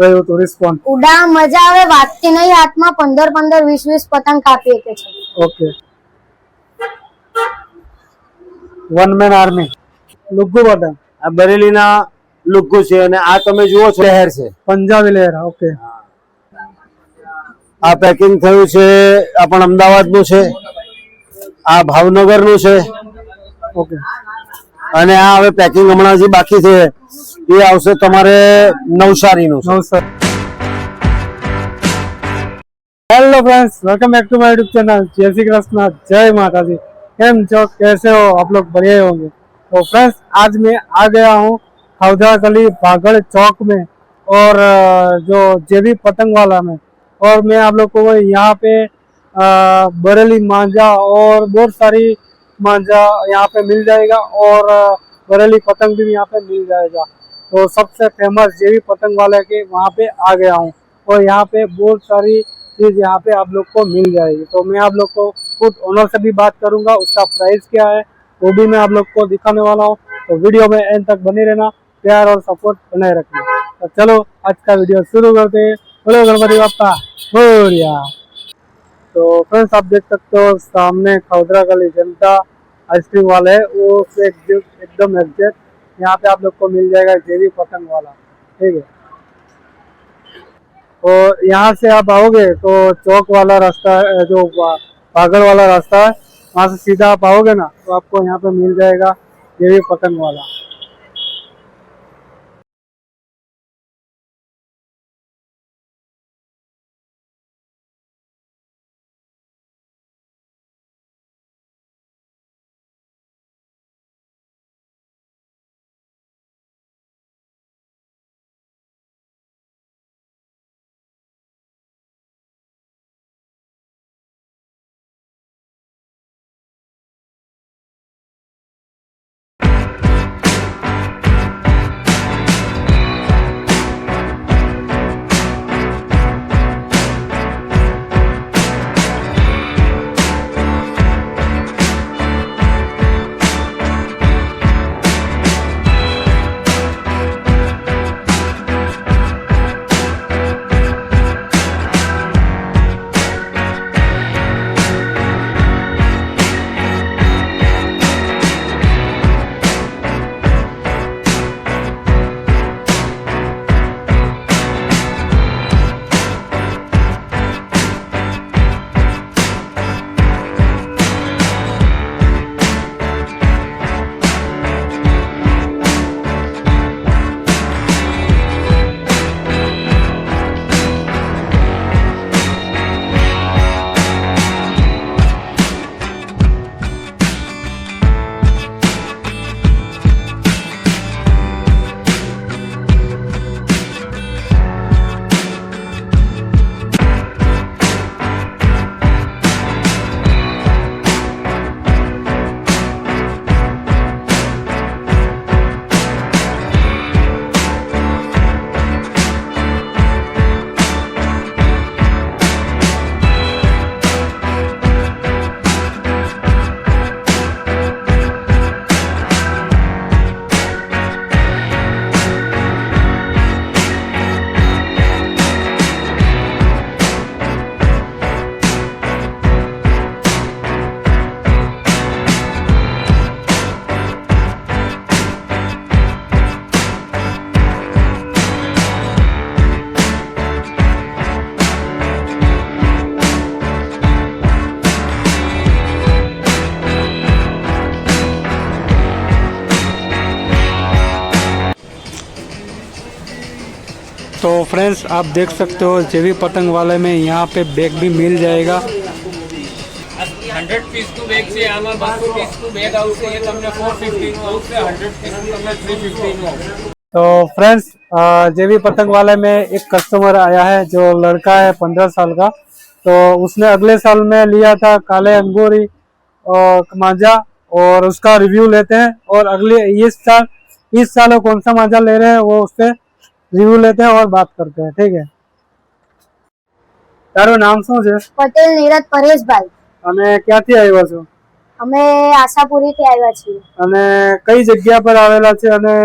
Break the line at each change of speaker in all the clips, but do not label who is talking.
રહ્યું હતું રિસ્પોન્સ?
ઉડા મજા આવે, વાગતી નહીં હાથમાં, 15 20 પતંગ કાપી શકે છે.
Okay, one man army. લુગ્ગુ પતંગ
આ બરેલીના લુગ્ગુ છે અને આ તમે જુઓ છો લહેર છે,
પંજાબી લહેરા. ઓકે,
આ પેકિંગ થયું છે, આ પણ અમદાવાદનું છે, આ ભાવનગરનું છે.
ઓકે,
અને આ હવે પેકિંગ હમણાં જે બાકી છે એ આવશે તમારે નવસારીનું છે.
નમસ્કાર. Hello friends, welcome back to my YouTube channel. जय श्री कृष्ण, जय माता दी. केम छो, कैसे हो आप लोग? बढ़िया होंगे. तो फ्रेंड्स, आज मैं आ गया हूँ खौदरा गली भागड़ चौक में और जो जेबी पतंग वाला में, और मैं आप लोग को यहाँ पे बरेली मांझा और बहुत सारी मांझा यहाँ पे मिल जाएगा और बरेली पतंग भी यहाँ पे मिल जाएगा. तो सबसे फेमस जेबी पतंग वाले के वहाँ पे आ गया हूँ और यहाँ पे बहुत सारी चीज यहाँ पे आप लोग को मिल जाएगी. तो मैं आप लोग को खुद ओनर से भी बात करूंगा, उसका प्राइस क्या है वो भी मैं आप लोग को दिखाने वाला हूँ. तो वीडियो में एंड तक बने रहना, प्यार और सपोर्ट बनाए रखना. तो चलो आज का वीडियो शुरू करते हैं. बोलो गणपति बाप्पा मोरया. तो फ्रेंड्स, आप देख सकते हो सामने खौदरा गली जनता आइसक्रीम वाले है, वो एकदम एग्जैक्ट यहाँ पे आप लोग को मिल जाएगा जेबी पतंग वाला. ठीक है, और यहाँ से आप आओगे तो चौक वाला रास्ता है, जो भागड़ वाला रास्ता है, वहाँ से सीधा आप आओगे ना तो आपको यहाँ पे मिल जाएगा जेबी पतंग वाला. तो फ्रेंड्स, आप देख सकते हो जेबी पतंग वाले में यहाँ पे बैग भी मिल जाएगा.
100 પીસનું બેગ છે, આમાં 200 પીસનું બેગ આવશે, એ તમને 450 નું આવશે, 100 પીસનું તમને 350 નું આવશે.
तो फ्रेंड्स, जेबी पतंग वाले में एक कस्टमर आया है जो लड़का है 15 साल का. तो उसने अगले साल में लिया था काले अंगूरी और मांझा, और उसका रिव्यू लेते हैं. और अगले इस साल कौन सा मांझा ले रहे हैं वो उससे रिव्यू लेते हैं और बात करते हैं. ठीक है, તારું નામ શું છે?
પટેલ નીરજ પરેશભાઈ.
અને ક્યાંથી આવ્યા છો?
અમે આશાપુરી થી આવ્યા છીએ.
અને કઈ જગ્યા પર આવેલા છે અને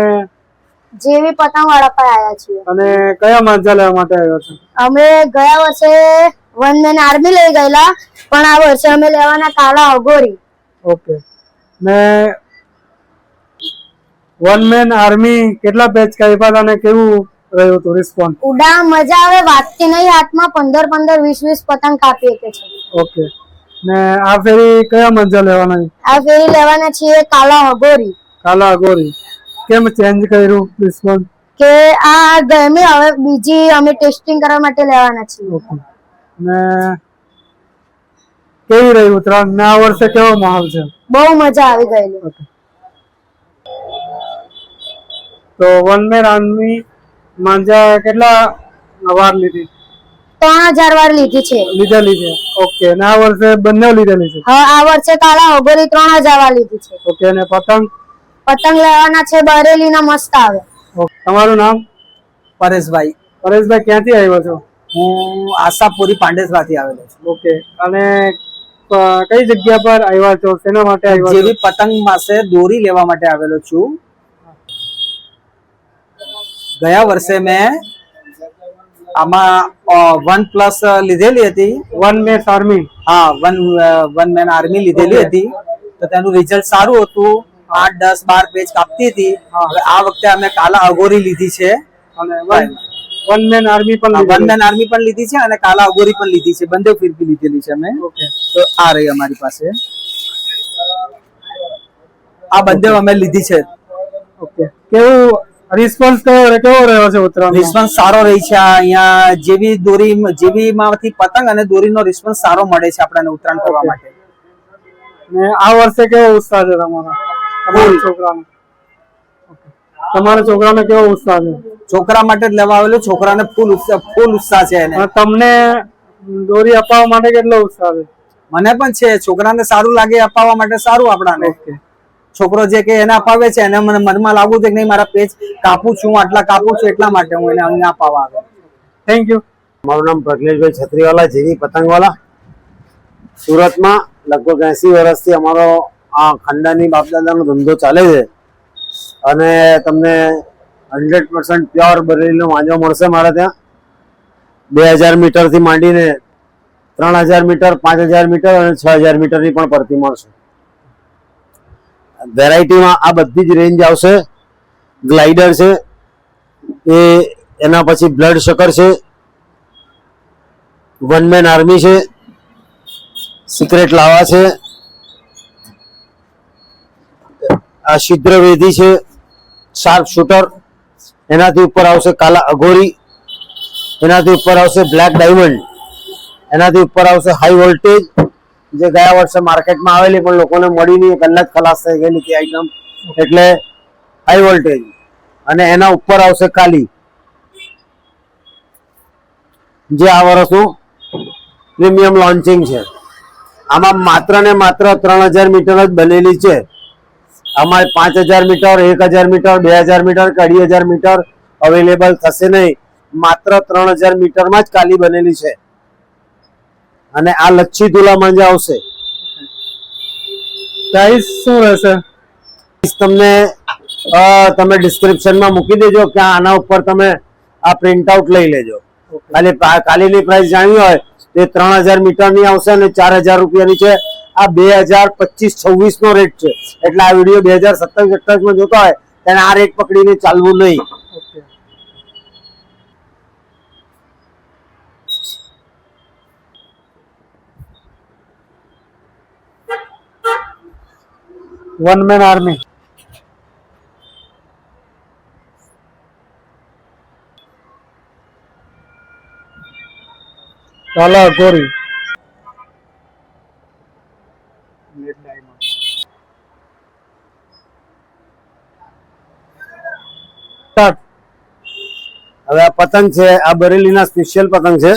જેવી પતંગ વાળા પર આવ્યા છીએ.
અને કયા માંજા લેવા માટે આવ્યા છો?
અમે ગયા વર્ષે વન મેન આર્મી લઈ ગયેલા, પણ આ વર્ષે અમે લેવાના કાલા અઘોરી.
ઓકે. ને વન મેન આર્મી કેટલા પેચ કાપ્યા હતા અને કેવું રહ્યું હતું રિસ્પોન્સ?
ઉડા મજા આવે, વાગતી નહીં હાથમાં. 15 20 પતંગ કાપી શકે છે.
ઓકે. ને આ ફેરી કયા મંજા લેવાના છે?
આ ફેરી લેવાના છીએ કાલા અઘોરી.
કાલા અઘોરી. કેમ ચેન્જ કર્યું રિસ્પોન્સ?
કે આ ગમી, હવે બીજી અમે ટેસ્ટિંગ કરવા માટે લેવાના છીએ.
ઓકે. ને કેવી રહ્યું ઉત્તરાયણ ને આ વર્ષે કેવો માહોલ છે?
બહુ મજા આવી ગયેલી.
ઓકે. તો વન મેન આર્મી માંજા કેટલા વાર લીધી?
3000 વાર લીધી છે.
લીધેલી છે. ઓકે. ને આ વર્ષે બંને લીધેલી છે?
હા, આ વર્ષે કાલા અઘોરી 3000 વાર લીધી છે.
ઓકે. અને પતંગ?
પતંગ લેવાના છે બરેલી ના, મસ્ત આવે.
ઓકે. તમારું નામ?
પરેશભાઈ.
પરેશભાઈ, ક્યાંથી આવ્યો છો?
હું આશાપુરી પાંડેસરાથી આવેલો છું.
ઓકે. અને કઈ જગ્યા પર આવ્યા છો? શેના માટે આવ્યા છો?
જેવી પતંગ પાસે દોરી લેવા માટે આવેલો છું. ગયા વર્ષે મેં આમાં 1+ લીધેલી હતી.
One man army?
હા, વન મેન આર્મી લીધેલી હતી. તો તેનું રિઝલ્ટ સારું હતું. 8 10 12 પેજ કાપતી હતી. હવે આ વખતે અમે કાલા અઘોરી લીધી છે.
અને વન મેન આર્મી પણ
વન મેન આર્મી પણ લીધી છે અને કાલા અઘોરી પણ લીધી છે. બંને ફિરકી લીધેલી છે અમે.
ઓકે.
તો આ રહી અમારી પાસે. આ બંને અમે લીધી છે.
ઓકે. કેવું રિસ્પોન્સ કેવો રહ્યો છે ઉત્તરાયણ?
રિસ્પોન્સ સારો રહી છે. અહીંયા જેવી માંથી પતંગ અને દોરીનો રિસ્પોન્સ સારો મળે છે આપણને ઉત્તરાયણ કરવા માટે.
ને આ વર્ષે કેવો ઉત્સાહ છે તમારા છોકરાનો? તમારા છોકરાને કેવો ઉત્સાહ છે?
છોકરા માટે જ લેવા આવેલું. છોકરાને ફૂલ ઉત્સાહ છે એને.
તમને દોરી અપાવવા માટે કેટલો ઉત્સાહ છે?
મને પણ છે. છોકરાને સારું લાગે અપાવવા માટે સારું આપણાને.
ઓકે.
છોકરો જે કે એને અપાવે છે એને મને મનમાં લાગવું છે કે નહીં, મારા પેજ કાપું છું, આટલા કાપું છું, એટલા માટે હું એને અમને અપાવવા આવ્યો.
Thank you.
મારું નામ પ્રજ્ઞેશભાઈ છત્રીવાલા, જેવી પતંગવાલા. સુરતમાં લગભગ 80 વર્ષથી અમારો આ ખાનદાની બાપદાદાનો ધંધો ચાલે છે અને તમને 100% પ્યોર બરેલીનો માંજો મળશે મારા ત્યાં. 2000 મીટરથી માંડીને 3000 મીટર, 5000 મીટર અને 6000 મીટરની પણ પરથી મળશે. વેરાયટીમાં આ બધી જ રેન્જ આવશે. ગ્લાઇડર છે, એના પછી બ્લડ શકર છે, વન મેન આર્મી છે, સિક્રેટ લાવા છે, આ છિદ્રવેદી છે, શાર્પ શૂટર, એનાથી ઉપર આવશે કાલા અઘોરી, એનાથી ઉપર આવશે બ્લેક ડાયમંડ, એનાથી ઉપર આવશે હાઈ વોલ્ટેજ, જે ગયા વર્ષે માર્કેટમાં આવેલી પણ લોકોને મળી નહીં, પહેલા જ ખલાસ થઈ ગયેલી તે આઈટમ, એટલે હાઈ વોલ્ટેજ. અને એના ઉપર આવશે કાલી, જે આ વર્ષનું પ્રીમિયમ લોન્ચિંગ છે. આમાં માત્ર ને માત્ર 3000 મીટર જ બનેલી છે. આમાં 5000 મીટર, 1000 મીટર, 2000 મીટર કે 2500 મીટર અવેલેબલ થશે નહીં. માત્ર 3000 મીટરમાં જ કાલી બનેલી છે. અને આ લચ્છી તુલા માંજા આવશે.
પ્રાઇસ શું રહેશે?
તમને તમે ડિસ્ક્રિપ્શનમાં મૂકી દેજો કે આના ઉપર તમે આ પ્રિન્ટ આઉટ લઈ લેજો. ખાલી કાલીની પ્રાઇસ જાણવી હોય તે 3000 મીટરની આવશે અને 4000 રૂપિયાની છે. આ 2025-26 નો રેટ છે. એટલે આ વિડીયો 2027-28 માં જોતા હોય તેને આ રેટ પકડીને ચાલવું નહીં.
One man army. કાલા અઘોરી.
હવે આ પતંગ છે, આ બરેલીના સ્પેશિયલ પતંગ છે.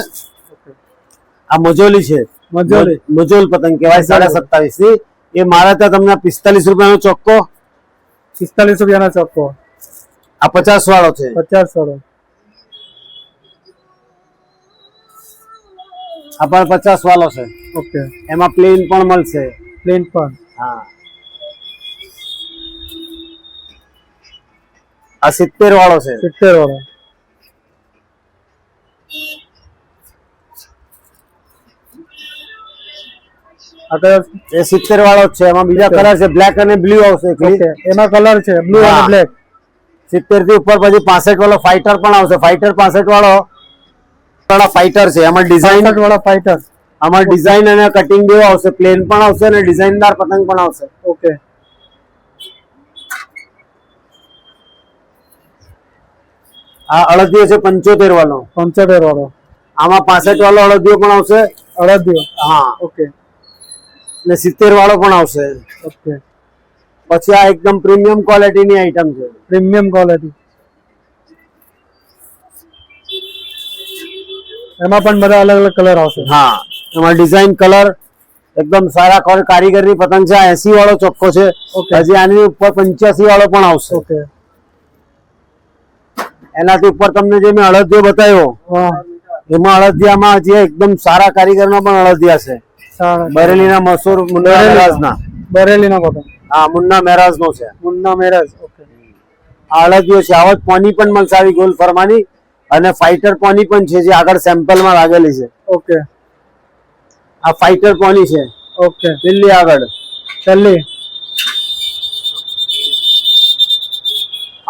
આ મજોલી છે, મજોલ પતંગ કહેવાય, 27.5 ની. એ મારા ત્યાં તમને 45 રૂપિયાનો ચોખ્ખો.
45 રૂપિયાનો ચોખ્ખો.
આ 50 વાળો છે.
50 વાળો.
આ પણ 50 વાળો છે.
ઓકે.
એમાં પ્લેન પણ મળશે.
પ્લેન પણ.
હા. આ 70 વાળો છે.
70 વાળો. આગળ
એ 70 વાળો જ છે. એમાં બીજા કલર છે, બ્લેક અને બ્લુ આવશે.
ઓકે, એમાં કલર છે બ્લુ અને
હા.
બ્લેક.
70 થી ઉપર પછી 65 વાળો ફાઈટર પણ આવશે. ફાઈટર 65 વાળો ફાઈટર છે. એમાં ડિઝાઇન
65 વાળા ફાઈટર.
આમાં ડિઝાઇન અને કટિંગ બેવ આવશે. પ્લેન પણ આવશે અને ડિઝાઇનદાર પતંગ પણ આવશે.
ઓકે,
આ અળદિયો છે 75 વાળો.
75 વાળો.
આમાં 65 વાળો અળદિયો પણ આવશે.
અડદિયો.
હા,
ઓકે
અને 70 વાળો પણ આવશે.
ઓકે,
પછી આ એકદમ પ્રીમિયમ ક્વોલિટીની આઈટમ છે.
Premium quality. એમાં પણ બધા અલગ અલગ કલર આવશે.
હા, એમાં ડિઝાઇન કલર એકદમ સારા કારીગરની પતંગ છે. 80 વાળો ચોખ્ખો છે.
Okay.
હજી આની ઉપર 85 વાળો પણ આવશે.
ઓકે,
એનાથી ઉપર તમને જે મેં અળદિયો બતાવ્યો
હા,
એમાં અળદિયામાં હજી એકદમ સારા કારીગરના પણ અળદિયા છે.
સારા.
બરેલીના મશહૂર મુન્ના મેરાજના.
બરેલીના પતંગ.
હા, મુન્ના મેરાજનો છે.
મુન્ના મેરાજ. ઓકે,
આ અળદિયો છે. આવા જ પોની પણ મળશે આવી ગોલ ફરમાની, અને ફાઈટર પોની પણ છે જે આગળ સેમ્પલમાં લાગેલી છે.
ઓકે,
આ ફાઈટર પોની છે
ઓકે.
દિલ્હી આગળ.
છેલ્લી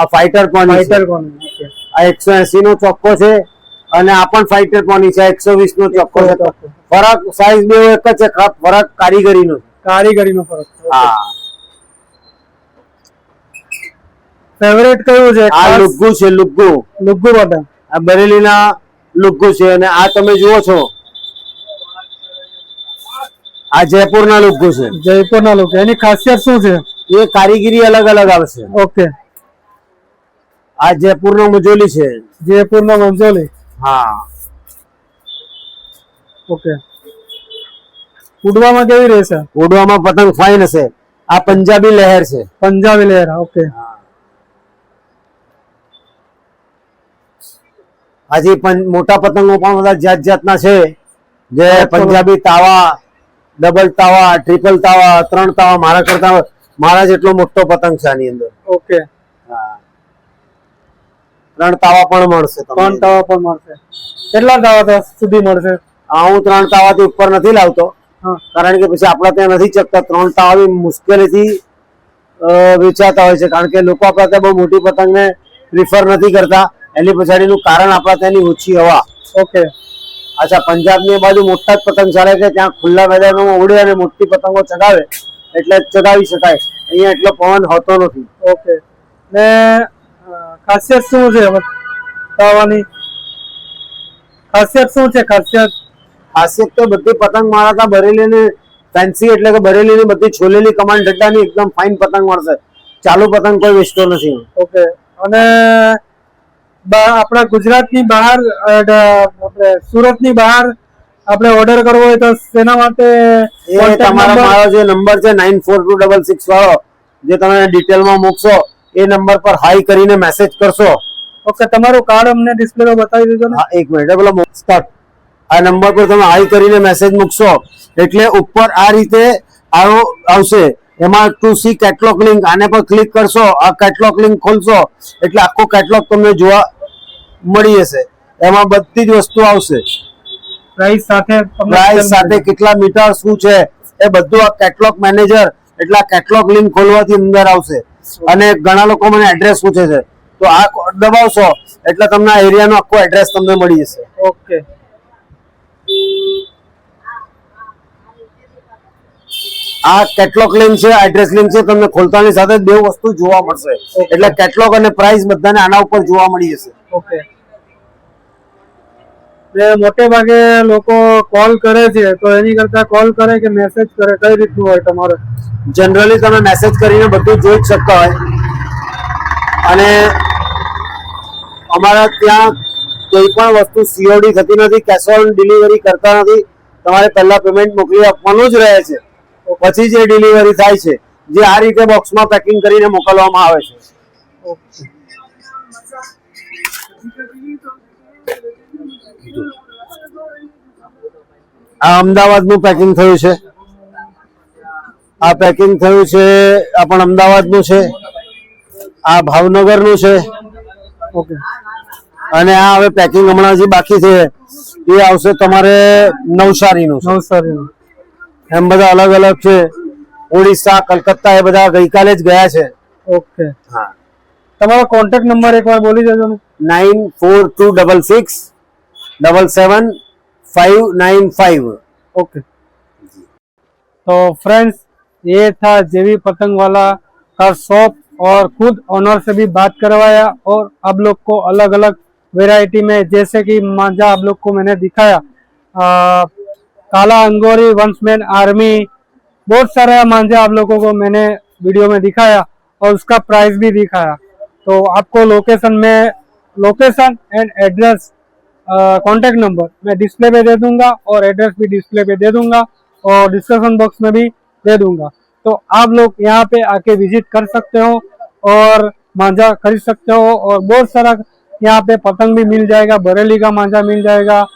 આ ફાઈટર પોની છે.
ફાઈટર કોણ? ઓકે,
આ 180 નો ચોખ્ખો છે, અને આ પણ ફાઈટર પોની છે. 120 નો ચોખ્ખો છે. ફરક સાઈઝ બે એક જ છે, ફરક કારીગરીનો છે.
કારીગરીનો ફરક.
હા,
ફેવરેટ કયું છે?
આ લુગ્ગુ છે. લુગ્ગુ
લુગ્ગુ પતંગ.
આ બરેલીના લુગ્ગુ છે. અને આ તમે જુઓ છો આ જયપુરના લુગ્ગુ છે.
જયપુરના લોકો. એની ખાસિયત શું છે?
એ કારીગરી અલગ અલગ આવશે.
ઓકે,
આ જયપુરનો મજોલી છે.
જયપુરનો મંજોલી.
હા,
ઓકે. ઉડવામાં કેવી રહેશે?
ઉડવામાં પતંગ ફાઇન હશે. આ પંજાબી લહેર છે.
પંજાબી લેયર. ઓકે,
હજી મોટા પતંગો પણ બધા જાત જાતના છે, જે પંજાબી તાવા, ડબલ તાવા, ટ્રિપલ તાવા, 3 તાવા. મારા કરતા મારા જેટલો મોટો પતંગ છે આની અંદર.
ઓકે.
હા, 3 તાવા પણ મળશે તમને.
3 તાવા પણ મળશે. કેટલા તાવા સુધી મળશે?
હું 3 તાવાથી ઉપર નથી લાવતો,
હા,
કારણ કે પછી આપણા ત્યાં નથી ચકતા. 3 તાવા બી મુશ્કેલીથી વેચાતા હોય છે, કારણ કે લોકો આપણા ત્યાં બહુ મોટી પતંગને પ્રિફર નથી કરતા. એની પછાડીનું કારણ આપણા ત્યાંની ઓછી હવા.
ઓકે.
અચ્છા, પંજાબની બાજુ મોટા જ પતંગ ચાલે છે. ત્યાં ખુલ્લા મેદાનોમાં ઉડે અને મોટી પતંગો ચગાવે એટલે ચગાવી શકાય. અહીંયા એટલો પવન હોતો નથી.
ઓકે. ને ખાસિયત શું છે તાવાની? ખાસિયત શું છે? ખાસિયત
તો બધી પતંગ મારા ત્યાં બરેલીની ફેન્સી, એટલે કે બરેલીની બધી છોલેલી કમાન્ડ ડટ્ટાની એકદમ ફાઇન પતંગ મળશે. ચાલુ પતંગ કોઈ વેચતો નથી.
ઓકે. અને આપણા ગુજરાતની બહાર, આપણે સુરતની બહાર આપણે ઓર્ડર કરવો હોય તો તેના માટે
એ તમારા મારો જે નંબર છે 942666 વાળો, જે તમે ડિટેલમાં મૂકશો એ નંબર પર હાઈ કરીને મેસેજ કરશો.
ઓકે. તમારું કાર્ડ અમને ડિસ્પ્લે પર બતાવી દેજો ને.
હા, 1 મિનિટ. બોલો સ્ટાર્ટ. આ નંબર પર તમે હાઈ કરીને મેસેજ મૂકશો એટલે ઉપર આ રીતે આવશે. એમાં ટુ સી કેટલોગ લિંક, આને પર ક્લિક કરશો, આ કેટલોગ લિંક ખોલશો એટલે આખો કેટલોગ તમને જોવા મળી જશે. એમાં બધી જ વસ્તુ આવશે.
પ્રાઇસ સાથે
પ્રાઇસ સાથે કેટલા મીટર શું છે એ બધું આ કેટલોગ મેનેજર, એટલે આ કેટલોગ લિંક ખોલવાથી અંદર આવશે. અને ઘણા લોકો મને એડ્રેસ પૂછે છે, તો આ દબાવશો એટલે તમને આ એરિયાનો આખો એડ્રેસ તમને મળી જશે.
ઓકે.
આ કેટલોગ લિંક છે, એડ્રેસ લિંક છે. તમને ખોલતાની સાથે બે વસ્તુ જોવા મળશે. એટલે કેટલોગ અને પ્રાઇસ બધાને આના ઉપર જોવા મળી જશે.
ઓકે. મોટે ભાગે લોકો કોલ કરે છે, તો એની કરતા કોલ કરે કે મેસેજ કરે, કઈ રીતનું હોય તમારે?
જનરલી તમે મેસેજ કરીને બધું જોઈ જ શકતા હોય. અને અમારા ત્યાં કોઈ પણ વસ્તુ સીઓડી થતી નથી, કેશ ઓન ડિલિવરી કરતા નથી. તમારે પહેલા પેમેન્ટ મોકલી આપવાનું જ રહે છે, પછી જે ડિલિવરી થાય છે, જે આ રીતે બોક્સમાં પેકિંગ કરીને મોકલવામાં આવે છે. આ અમદાવાદનું પેકિંગ થયું છે. આ પેકિંગ થયું છે, આ પણ અમદાવાદનું છે. આ ભાવનગરનું છે.
ઓકે
અને આ હવે પેકિંગ હમણાં જે બાકી છે એ આવશે તમારે નવસારીનું છે.
નવસારીનું.
એમ બધા અલગ અલગ છે. ઓડિશા, કલકત્તા એ બધા ગઈકાલે જ ગયા છે.
ઓકે
હા,
તમારો કોન્ટેક્ટ નંબર એકવાર બોલી દેજો ને.
9426677595.
ओके तो फ्रेंड्स ये था जेवी पतंग वाला का शॉप और खुद ऑनर से भी बात करवाया और आप लोग को अलग अलग वैरायटी में जैसे कि मांझा आप लोग को मैंने दिखाया काला अंगोरी, वंसमैन आर्मी, बहुत सारा मांझा आप लोगों को मैंने वीडियो में दिखाया और उसका प्राइस भी दिखाया। तो आपको location and address contact number मैं डिस्प्ले पे दे दूंगा और एड्रेस भी डिस्प्ले पे दे दूंगा और डिस्क्रिप्शन बॉक्स में भी दे दूंगा। तो आप लोग यहाँ पे आके विजिट कर सकते हो और मांझा खरीद सकते हो और बहुत सारा यहाँ पे पतंग भी मिल जाएगा, बरेली का मांझा मिल जाएगा,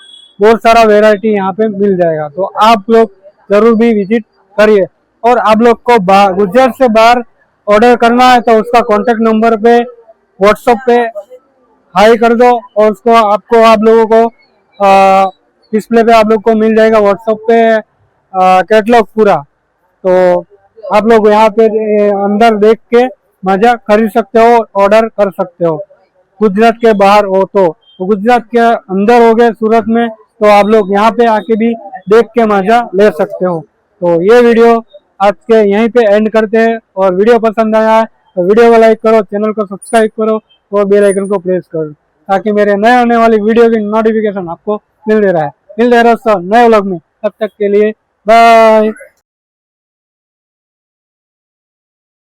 बहुत सारा वेराइटी यहाँ पे मिल जाएगा। तो आप लोग जरूर भी विजिट करिए और आप लोग को गुजरात से बाहर ऑर्डर करना है तो उसका कॉन्टेक्ट नंबर पे व्हाट्सएप पे हाई कर दो और उसको आपको आप लोगों को डिस्प्ले पे आप लोग को मिल जाएगा व्हाट्सएप पे कैटलॉग पूरा। तो आप लोग यहाँ पे अंदर देख के मजा खरीद सकते हो, ऑर्डर कर सकते हो। गुजरात के बाहर हो तो गुजरात के अंदर हो गए सूरत में तो आप लोग यहाँ पे आके भी देख के मजा ले सकते हो। तो ये वीडियो आज के यहीं पे एंड करते हैं और वीडियो पसंद आया है तो वीडियो को लाइक करो, चैनल को सब्सक्राइब करो और बेल आइकन को प्रेस करो ताकि मेरे नए आने वाली वीडियो की नोटिफिकेशन आपको मिलते रहे दोस्तों नए व्लॉग में। तब तक के लिए बाय।